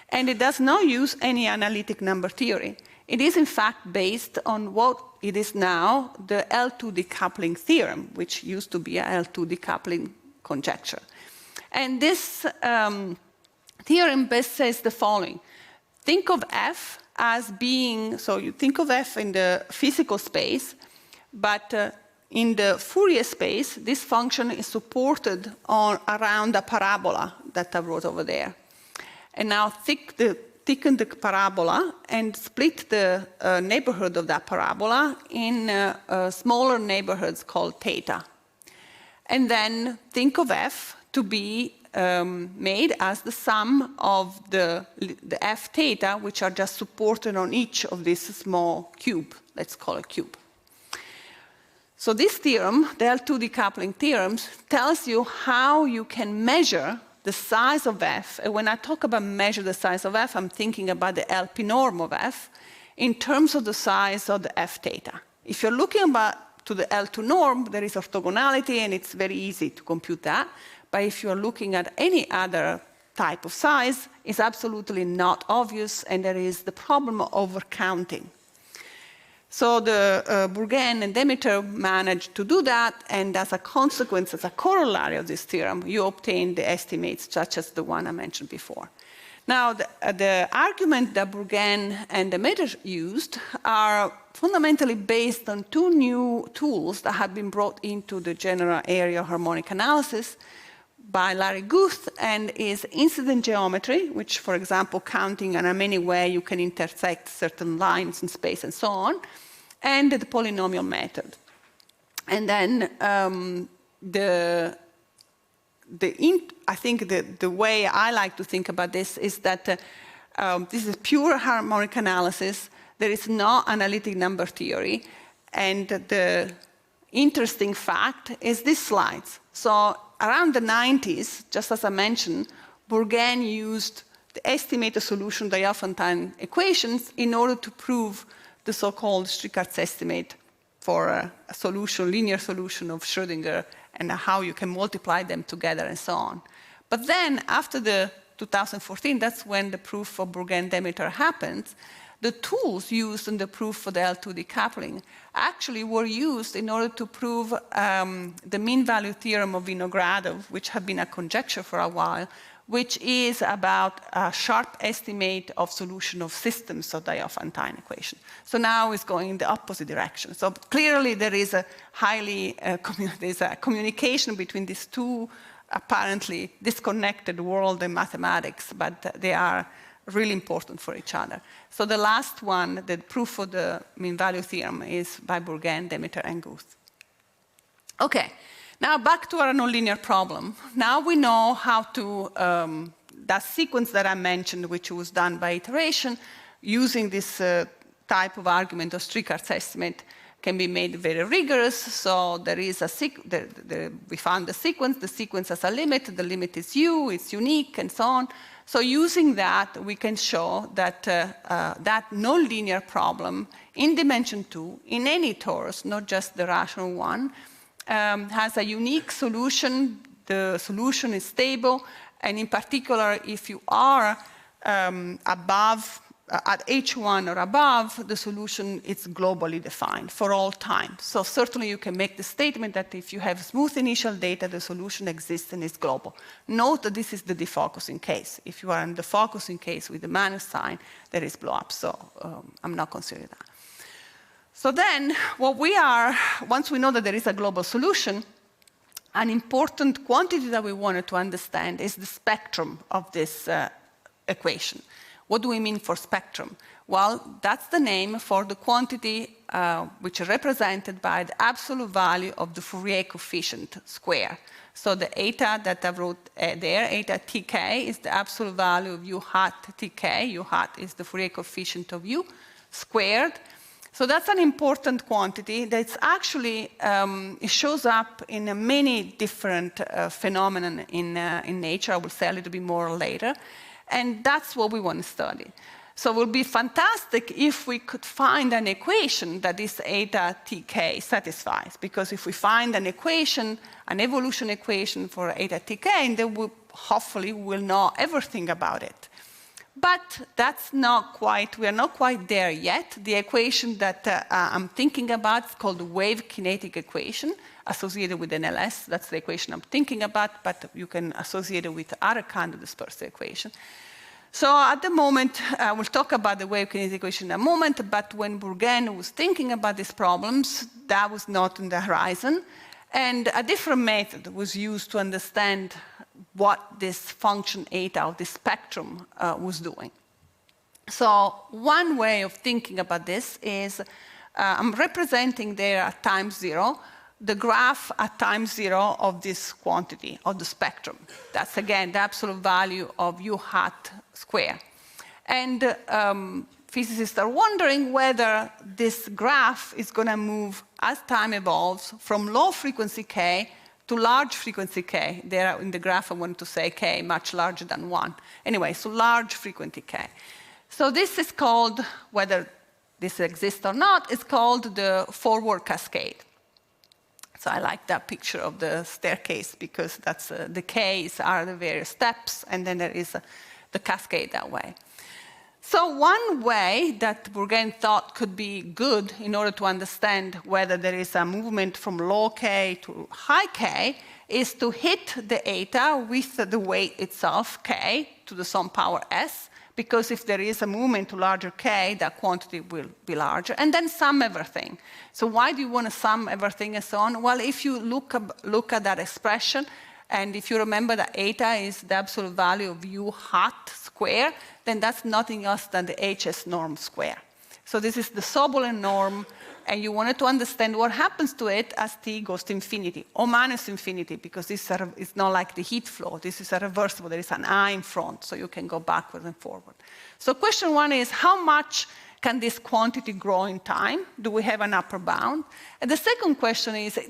and it does not use any analytic number theory. It is, in fact, based on what it is now the L2 decoupling theorem, which used to be a L2 decoupling conjecture. And this theorem best says the following. Think of F as being, so you think of F in the physical space, but in the Fourier space, this function is supported around a parabola that I wrote over there. And now thicken the parabola and split the neighborhood of that parabola in smaller neighborhoods called theta. And then think of f to be made as the sum of the f theta, which are just supported on each of these small cube. Let's call it cube. So this theorem, the L2 decoupling theorem, tells you how you can measure the size of f. And when I talk about measure the size of f, I'm thinking about the LP norm of f in terms of the size of the f theta. If you're looking to the L2 norm, there is orthogonality, and it's very easy to compute that. But if you're looking at any other type of size, it's absolutely not obvious, and there is the problem of overcounting. So the Bourgain and Demeter managed to do that, and as a consequence, as a corollary of this theorem, you obtain the estimates such as the one I mentioned before. Now, the argument that Bourgain and Demeter used are fundamentally based on two new tools that have been brought into the general area of harmonic analysis by Larry Guth, and is incident geometry, which, for example, counting in many ways you can intersect certain lines in space and so on, and the polynomial method. And then I think the way I like to think about this is that this is pure harmonic analysis. There is no analytic number theory. And the interesting fact is this slide. So around the 90s, just as I mentioned, Bourgain used the estimated solution Diophantine equations in order to prove the so-called Strickard's estimate for a solution, linear solution of Schrödinger, and how you can multiply them together and so on. But then, after the 2014, that's when the proof for Bourgain-Demeter happened. The tools used in the proof for the L2 decoupling actually were used in order to prove the mean value theorem of Vinogradov, which had been a conjecture for a while, which is about a sharp estimate of solution of systems of Diophantine equation. So now it's going in the opposite direction. So clearly there is a there's a communication between these two apparently disconnected world in mathematics, but they are really important for each other. So the last one, the proof for the mean value theorem, is by Bourgain, Demeter, and Guth. Okay. Now back to our nonlinear problem. Now we know how to, that sequence that I mentioned, which was done by iteration, using this type of argument of Strickard's estimate, can be made very rigorous. So there is we found the sequence has a limit, the limit is u, it's unique, and so on. So using that, we can show that that nonlinear problem in dimension 2, in any torus, not just the rational one, has a unique solution. The solution is stable, and in particular, if you are above, at h1 or above, the solution is globally defined for all time. So certainly you can make the statement that if you have smooth initial data, the solution exists and is global. Note that this is the defocusing case. If you are in the focusing case with the minus sign, there is blow up. So I'm not considering that. So then, what we are, once we know that there is a global solution, an important quantity that we wanted to understand is the spectrum of this equation. What do we mean for spectrum? Well, that's the name for the quantity which is represented by the absolute value of the Fourier coefficient square. So the eta that I wrote there, eta tk, is the absolute value of u hat tk. U hat is the Fourier coefficient of u squared. So that's an important quantity that's actually, it shows up in many different phenomena in nature. I will say a little bit more later. And that's what we want to study. So it would be fantastic if we could find an equation that this eta tk satisfies. Because if we find an equation, an evolution equation for eta tk, then we hopefully will not ever think about it. But that's not quite, we are not quite there yet. The equation that I'm thinking about is called the wave kinetic equation associated with NLS. That's the equation I'm thinking about, but you can associate it with other kind of dispersive equation. So at the moment, we'll talk about the wave kinetic equation in a moment, but when Bourgain was thinking about these problems, that was not on the horizon. And a different method was used to understand what this function eta of this spectrum was doing. So one way of thinking about this is I'm representing there at time 0 the graph at time 0 of this quantity, of the spectrum. That's, again, the absolute value of u hat square. And physicists are wondering whether this graph is going to move as time evolves from low frequency k to large frequency k. There in the graph I wanted to say k much larger than 1. Anyway, so large frequency k. So this is called, whether this exists or not, it's called the forward cascade. So I like that picture of the staircase because that's the K's are the various steps, and then there is the cascade that way. So one way that Bourgain thought could be good in order to understand whether there is a movement from low k to high k is to hit the eta with the weight itself, k, to the sum power s, because if there is a movement to larger k, that quantity will be larger, and then sum everything. So why do you want to sum everything and so on? Well, if you look at that expression, and if you remember that eta is the absolute value of u hat square, then that's nothing else than the hs norm square. So this is the Sobolev norm, and you wanted to understand what happens to it as t goes to infinity, or minus infinity, because this is not like the heat flow. This is a reversible. There is an I in front, so you can go backward and forward. So question one is, how much can this quantity grow in time? Do we have an upper bound? And the second question is,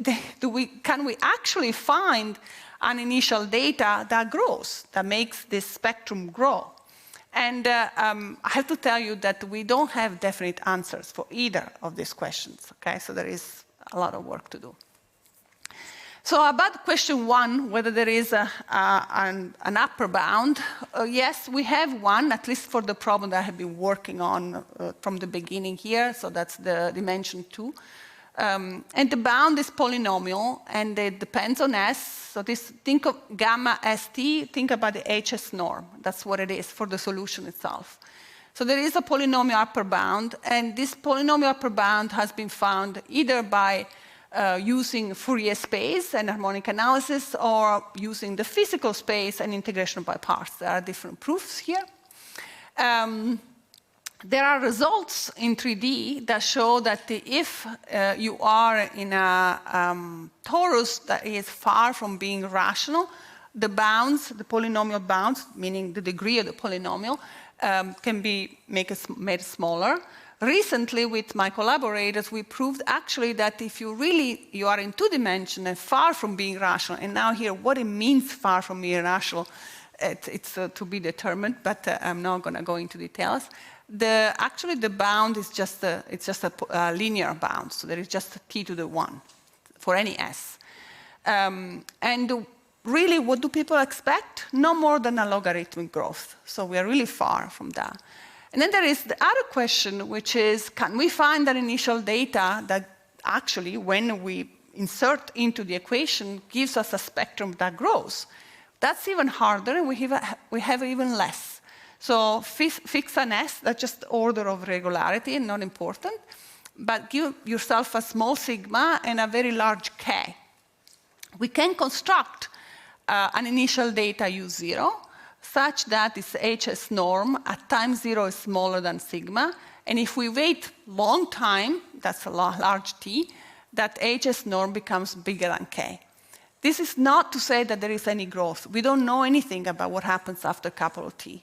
can we actually find an initial data that grows, that makes this spectrum grow? And I have to tell you that we don't have definite answers for either of these questions, okay? So there is a lot of work to do. So about question one, whether there is an upper bound, yes, we have one, at least for the problem that I have been working on from the beginning here, so that's the dimension 2. And the bound is polynomial, and it depends on S. So think of gamma st, think about the hs norm. That's what it is for the solution itself. So there is a polynomial upper bound, and this polynomial upper bound has been found either by using Fourier space and harmonic analysis, or using the physical space and integration by parts. There are different proofs here. There are results in 3D that show that if you are in a torus that is far from being rational, the bounds, the polynomial bounds, meaning the degree of the polynomial, can be made smaller. Recently, with my collaborators, we proved actually that if you are in 2 dimensions and far from being rational, and now here what it means far from being rational, it's to be determined, but I'm not going to go into details. Actually, the bound is just a linear bound, so there is just a t to the 1 for any s. And really, what do people expect? No more than a logarithmic growth. So we are really far from that. And then there is the other question, which is, can we find that initial data that actually, when we insert into the equation, gives us a spectrum that grows? That's even harder, and we have even less. So fix an S, that's just order of regularity and not important, but give yourself a small sigma and a very large K. We can construct an initial data U0 such that this HS norm at time 0 is smaller than sigma, and if we wait long time, that's a large T, that HS norm becomes bigger than K. This is not to say that there is any growth. We don't know anything about what happens after capital T.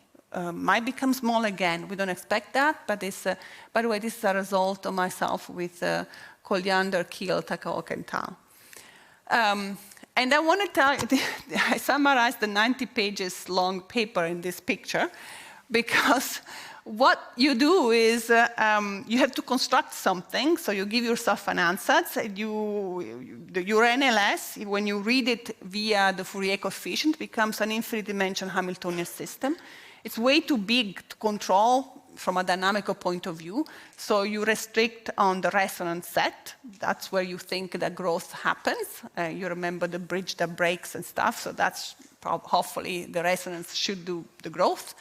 Might become small again. We don't expect that, but by the way, this is a result of myself with Colliander, Kiel, Takaoka, and Tal. And I want to tell you, I summarized the 90 pages long paper in this picture, because what you do is you have to construct something, so you give yourself an ansatz, your NLS, when you read it via the Fourier coefficient, becomes an infinite dimension Hamiltonian system. It's way too big to control from a dynamical point of view, so you restrict on the resonance set. That's where you think that growth happens. You remember the bridge that breaks and stuff, so that's hopefully the resonance should do the growth.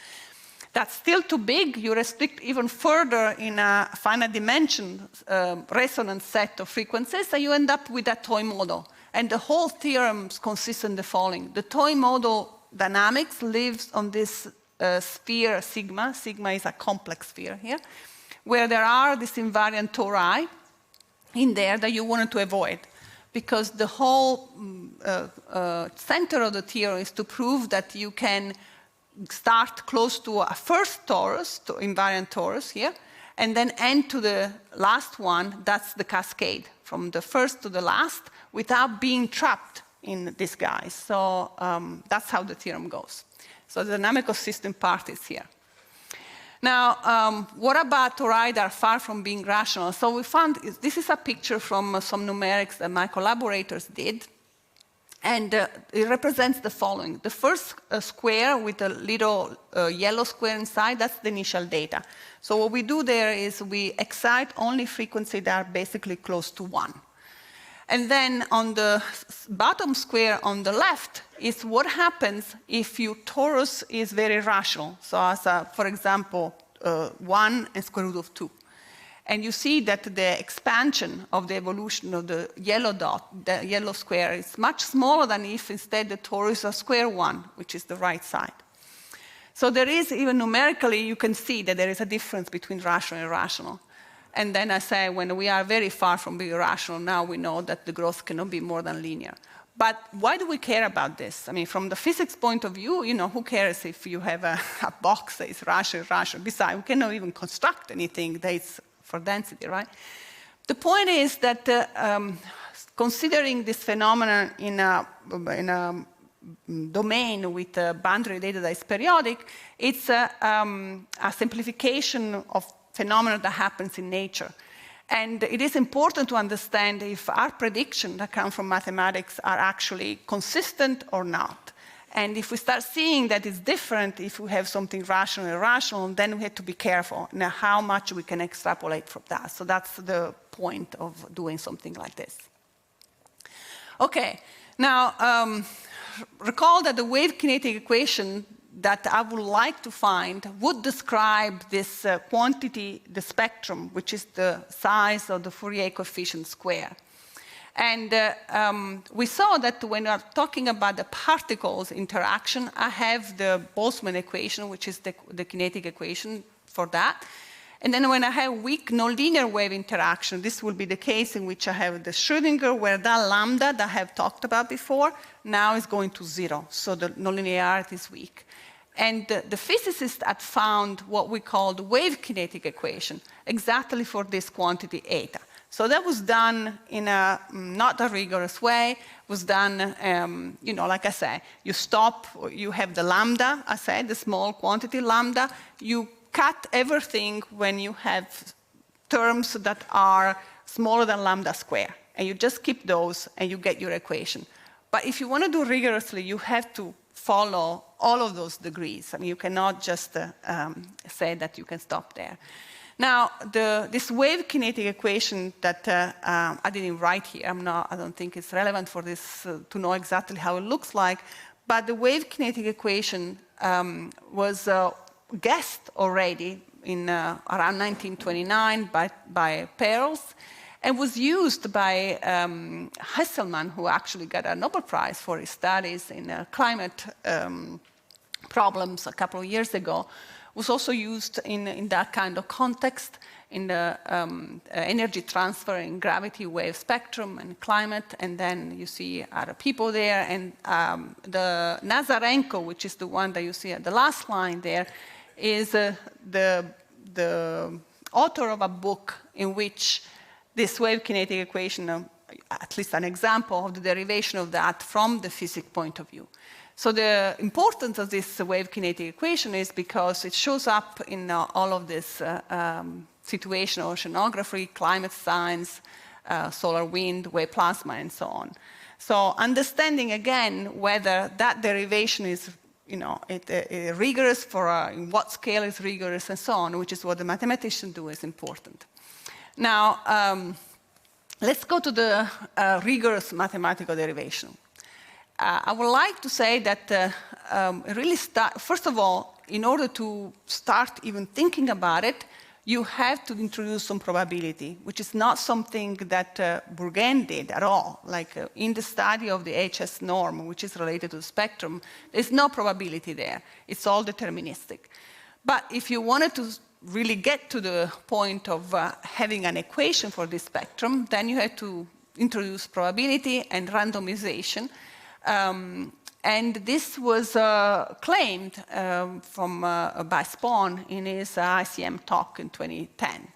That's still too big. You restrict even further in a finite dimension resonance set of frequencies, and you end up with a toy model. And the whole theorem consists in the following. The toy model dynamics lives on this sphere sigma. Sigma is a complex sphere here, where there are these invariant tori in there that you wanted to avoid. Because the whole center of the theorem is to prove that you can start close to a first torus, to invariant torus here, and then end to the last one. That's the cascade, from the first to the last, without being trapped in this guy. So that's how the theorem goes. So the dynamical system part is here. Now, what about tori that are far from being rational? So we found, this is a picture from some numerics that my collaborators did. And it represents the following. The first square with a little yellow square inside, that's the initial data. So what we do there is we excite only frequencies that are basically close to 1. And then on the bottom square on the left is what happens if your torus is very rational. So as for example, 1 and square root of 2. And you see that the expansion of the evolution of the yellow dot, the yellow square, is much smaller than if instead the torus is square 1, which is the right side. So there is, even numerically, you can see that there is a difference between rational and irrational. And then I say, when we are very far from being rational, now we know that the growth cannot be more than linear. But why do we care about this? I mean, from the physics point of view, who cares if you have a box that is rational, irrational? Besides, we cannot even construct anything that is for density, right? The point is that considering this phenomenon in a domain with boundary data that is periodic, it's a simplification of phenomena that happens in nature. And it is important to understand if our predictions that come from mathematics are actually consistent or not. And if we start seeing that it's different, if we have something rational and irrational, then we have to be careful now how much we can extrapolate from that. So that's the point of doing something like this. Okay, now recall that the wave kinetic equation that I would like to find would describe this quantity, the spectrum, which is the size of the Fourier coefficient square. And we saw that when we are talking about the particles interaction, I have the Boltzmann equation, which is the kinetic equation for that. And then when I have weak nonlinear wave interaction, this will be the case in which I have the Schrödinger, where that lambda that I have talked about before now is going to 0. So the nonlinearity is weak. And the physicists had found what we call the wave kinetic equation, exactly for this quantity eta. So that was done in a not a rigorous way. It was done, like I said, you stop, you have the lambda, I said, the small quantity lambda. You cut everything when you have terms that are smaller than lambda square. And you just keep those and you get your equation. But if you want to do rigorously, you have to follow all of those degrees. I mean, you cannot just say that you can stop there. Now, this wave kinetic equation that I didn't write here, I don't think it's relevant for this to know exactly how it looks like, but the wave kinetic equation was guessed already in around 1929 by Peierls, and was used by Hesselmann, who actually got a Nobel Prize for his studies in climate problems a couple of years ago. Was also used in that kind of context, in the energy transfer in gravity wave spectrum and climate, and then you see other people there, and the Nazarenko, which is the one that you see at the last line there, is the author of a book in which this wave kinetic equation, at least an example of the derivation of that from the physics point of view. So the importance of this wave kinetic equation is because it shows up in all of this situation, oceanography, climate science, solar wind, wave plasma, and so on. So understanding again whether that derivation is rigorous in what scale is rigorous and so on, which is what the mathematicians do, is important. Now, let's go to the rigorous mathematical derivation. I would like to say that first of all, in order to start even thinking about it, you have to introduce some probability, which is not something that Bourgain did at all. Like in the study of the HS norm, which is related to the spectrum, there's no probability there. It's all deterministic. But if you wanted to really get to the point of having an equation for this spectrum, then you have to introduce probability and randomization. And this was claimed by Spohn in his ICM talk in 2010.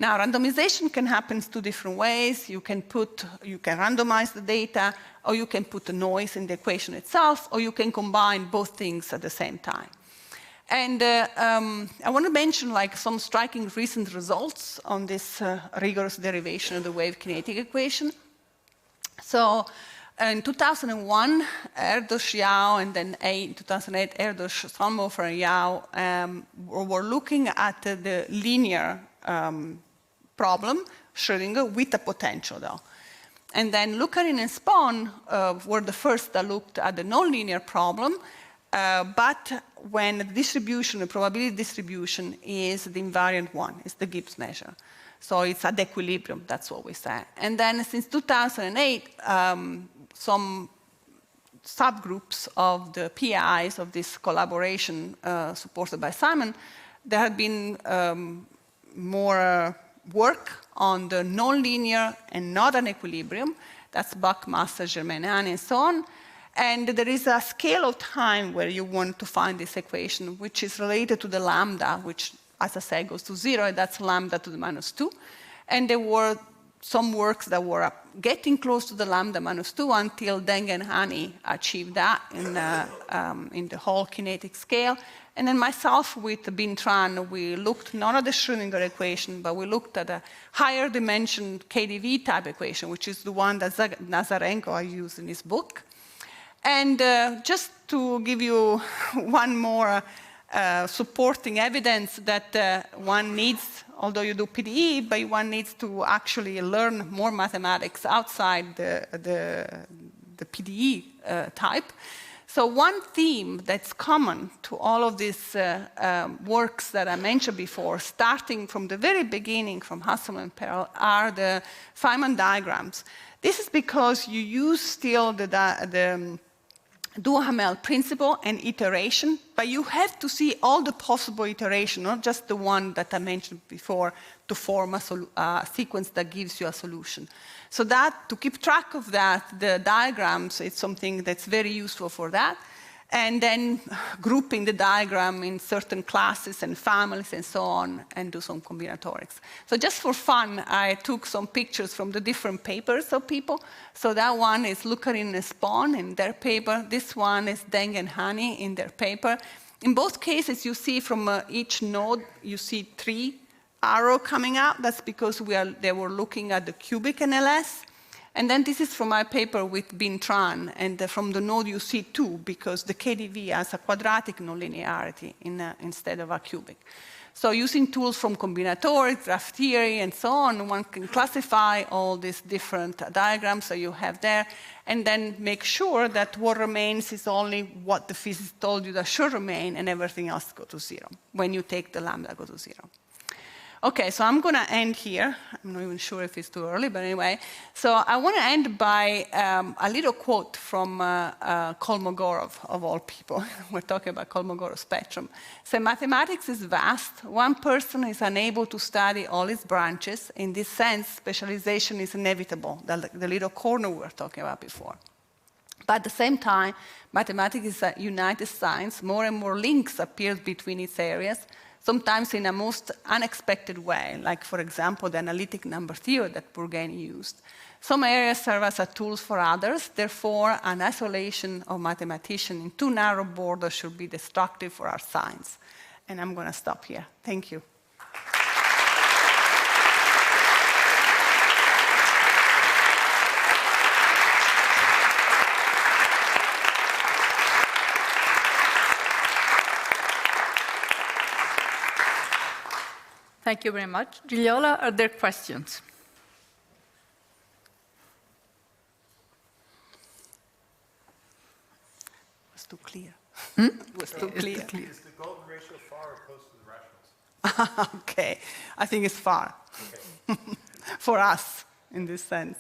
Now, randomization can happen two different ways. You can randomize the data, or you can put the noise in the equation itself, or you can combine both things at the same time. And I want to mention some striking recent results on this rigorous derivation of the wave kinetic equation. So in 2001, Erdős, Yau, and then in 2008, Erdős, Fraunhofer, and Yau were looking at the linear problem, Schrödinger, with a potential, though. And then Lucarin and Spohn were the first that looked at the nonlinear problem, but when the distribution, the probability distribution is the invariant one, it's the Gibbs measure. So it's at equilibrium, that's what we say. And then since 2008, some subgroups of the PIs of this collaboration supported by Simon, there have been more work on the nonlinear and not an equilibrium. That's Buckmaster, Germainani, and so on. And there is a scale of time where you want to find this equation, which is related to the lambda, which, as I said, goes to 0, and that's lambda to the -2. And there were some works that were getting close to the lambda -2 until Deng and Hani achieved that in the whole kinetic scale. And then myself with Bin Tran, we looked not at the Schrödinger equation, but we looked at a higher dimension KdV type equation, which is the one that Nazarenko used in his book. And just to give you one more supporting evidence that one needs, although you do PDE, but one needs to actually learn more mathematics outside the PDE type. So one theme that's common to all of these works that I mentioned before, starting from the very beginning from Hasselmann and Perl, are the Feynman diagrams. This is because you use still the Duhamel principle and iteration, but you have to see all the possible iteration, not just the one that I mentioned before, to form a sequence that gives you a solution. So that, to keep track of that, the diagrams, it's something that's very useful for that. And then grouping the diagram in certain classes and families and so on, and do some combinatorics. So just for fun, I took some pictures from the different papers of people. So that one is Lucarin and Spohn in their paper. This one is Deng and Hani in their paper. In both cases, you see from each node, you see 3 arrows coming out. That's because they were looking at the cubic NLS. And then this is from my paper with Bin Tran, and from the node you see 2, because the KdV has a quadratic nonlinearity instead of a cubic. So using tools from combinatorics, graph theory, and so on, one can classify all these different diagrams that you have there, and then make sure that what remains is only what the physicist told you that should remain, and everything else go to 0, when you take the lambda go to 0. Okay, so I'm going to end here. I'm not even sure if it's too early, but anyway. So I want to end by a little quote from Kolmogorov, of all people. We're talking about Kolmogorov's spectrum. So mathematics is vast. One person is unable to study all its branches. In this sense, specialization is inevitable, the little corner we were talking about before. But at the same time, mathematics is a united science. More and more links appear between its areas, sometimes in a most unexpected way, like, for example, the analytic number theory that Bourgain used. Some areas serve as tools for others. Therefore, an isolation of mathematicians in too narrow borders should be destructive for our science. And I'm going to stop here. Thank you. Thank you very much. Gigliola, are there questions? It was too clear. It was too clear. Is the golden ratio special far opposed to the rationals? Okay, I think it's far. Okay. For us, in this sense.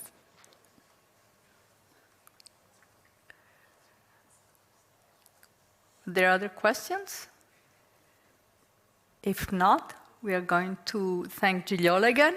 Are there other questions? If not, we are going to thank Gigliola again.